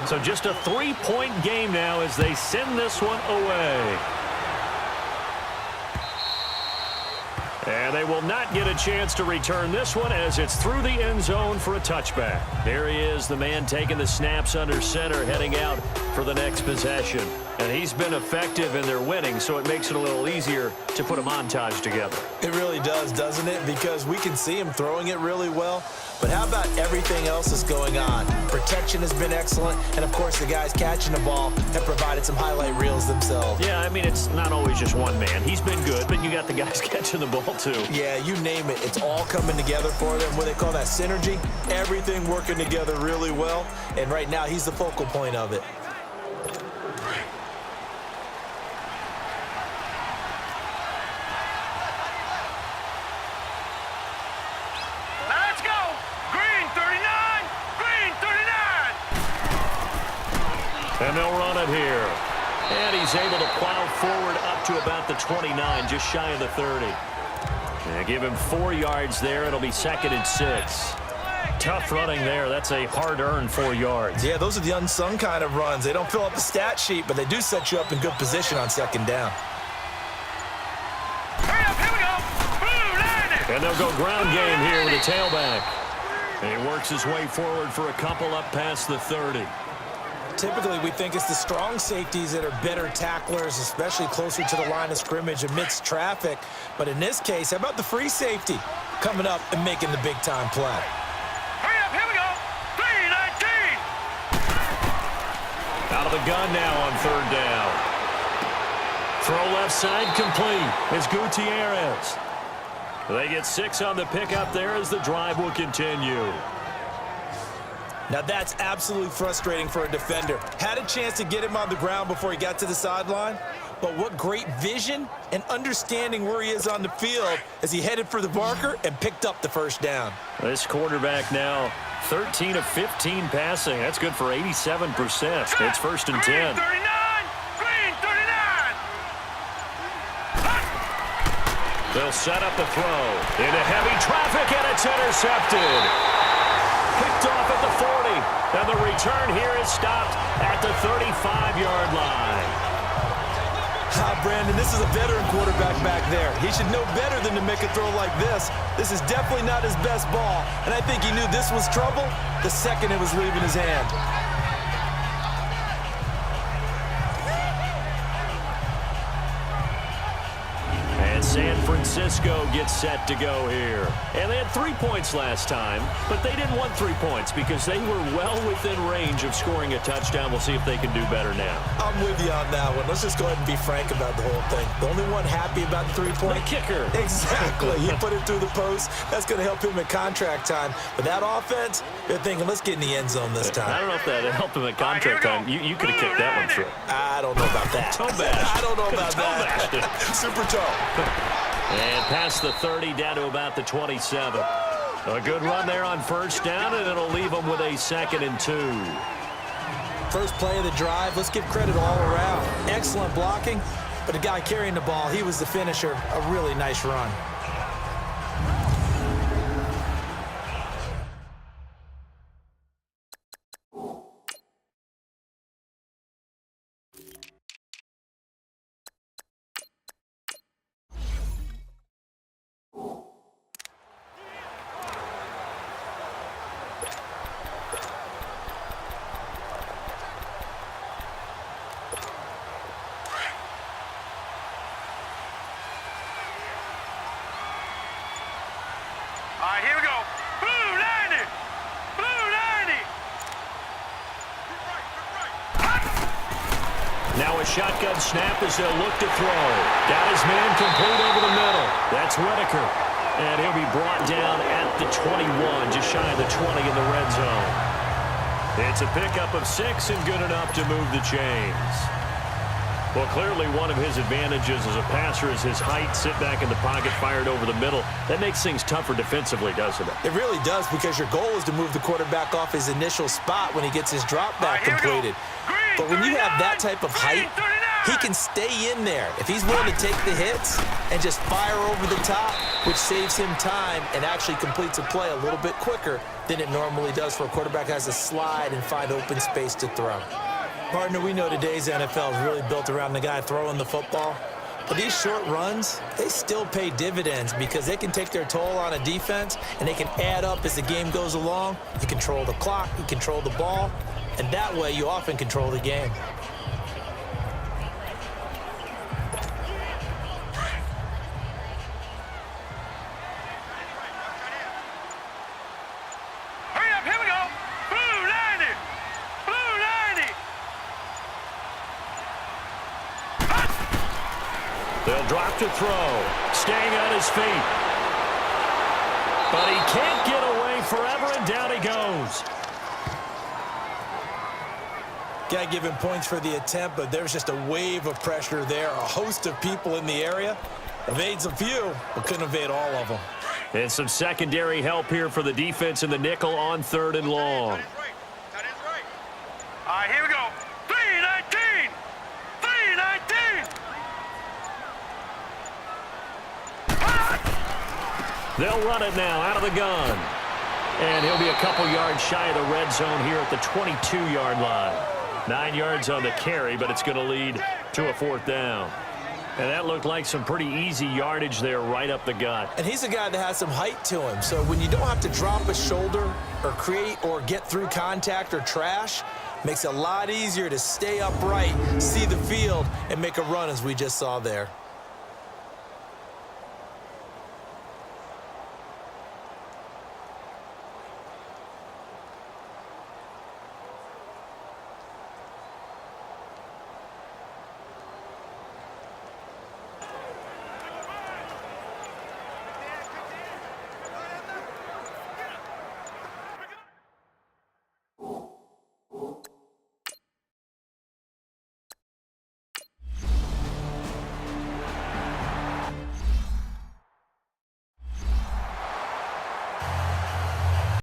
So just a 3-point game now as they send this one away. And they will not get a chance to return this one as it's through the end zone for a touchback. There he is, the man taking the snaps under center, heading out for the next possession. And he's been effective in their winning, so it makes it a little easier to put a montage together. It really does, doesn't it? Because we can see him throwing it really well. But how about everything else that's going on? Protection has been excellent, and, of course, the guys catching the ball have provided some highlight reels themselves. Yeah, I mean, it's not always just one man. He's been good, but you got the guys catching the ball, too. Yeah, you name it. It's all coming together for them. What they call that synergy. Everything working together really well, and right now he's the focal point of it. And they'll run it here. And he's able to plow forward up to about the 29, just shy of the 30. And give him 4 yards there. It'll be 2nd and 6. Tough running there. That's a hard-earned 4 yards. Yeah, those are the unsung kind of runs. They don't fill up the stat sheet, but they do set you up in good position on 2nd down. Hurry up, here we go. And they'll go ground game here with a tailback. And he works his way forward for a couple up past the 30. Typically, we think it's the strong safeties that are better tacklers, especially closer to the line of scrimmage amidst traffic. But in this case, how about the free safety coming up and making the big-time play? Hurry up, here we go. 3-19. Out of the gun now on 3rd down. Throw left side complete. It's Gutierrez. They get 6 on the pickup there as the drive will continue. Now that's absolutely frustrating for a defender. Had a chance to get him on the ground before he got to the sideline, but what great vision and understanding where he is on the field as he headed for the marker and picked up the 1st down. This quarterback now 13 of 15 passing. That's good for 87%. It's 1st and 10. Green 39. They'll set up the throw. Into heavy traffic, and it's intercepted. Picked off at the 40, and the return here is stopped at the 35-yard line. Brandon, this is a veteran quarterback back there. He should know better than to make a throw like this. This is definitely not his best ball, and I think he knew this was trouble the second it was leaving his hand. San Francisco gets set to go here. And they had 3 points last time, but they didn't want 3 points because they were well within range of scoring a touchdown. We'll see if they can do better now. I'm with you on that one. Let's just go ahead and be frank about the whole thing. The only one happy about the 3-point? The kicker. Exactly. He put it through the post. That's going to help him at contract time. But that offense, they're thinking, let's get in the end zone this time. I don't know if that helped him at contract time. You could have kicked that one through. I don't know about that. Toe bash. I don't know about that. Super toe. And past the 30 down to about the 27. A good run there on 1st down, and it'll leave them with a 2nd and 2. First play of the drive, let's give credit all around. Excellent blocking, but the guy carrying the ball, he was the finisher. A really nice run. All right, here we go. Blue 90. Blue 90. Now a shotgun snap as they'll look to throw. Got his man complete over the middle. That's Whitaker. And he'll be brought down at the 21, just shy of the 20 in the red zone. It's a pickup of 6 and good enough to move the chains. Well, clearly one of his advantages as a passer is his height. Sit back in the pocket, fired over the middle. That makes things tougher defensively, doesn't it? It really does, because your goal is to move the quarterback off his initial spot when he gets his drop back completed. But when you have that type of height, He can stay in there if he's willing to take the hits and just fire over the top, which saves him time and actually completes a play a little bit quicker than it normally does for a quarterback who has to slide and find open space to throw. Partner, we know today's NFL is really built around the guy throwing the football. But these short runs, they still pay dividends because they can take their toll on a defense and they can add up as the game goes along. You control the clock, you control the ball, and that way you often control the game. Hurry up, here we go. Blue 90. Blue 90. They'll drop to throw. Staying on his feet. But he can't get away forever, and down he goes. Got to give him points for the attempt, but there's just a wave of pressure there. A host of people in the area. Evades a few, but couldn't evade all of them. And some secondary help here for the defense in the nickel on 3rd and long. That is right. All right, here we go. 319. 319. They'll run it now out of the gun. And he'll be a couple yards shy of the red zone here at the 22-yard line. 9 yards on the carry, but it's going to lead to a 4th down. And that looked like some pretty easy yardage there right up the gut. And he's a guy that has some height to him. So when you don't have to drop a shoulder or create or get through contact or trash, makes it a lot easier to stay upright, see the field, and make a run as we just saw there.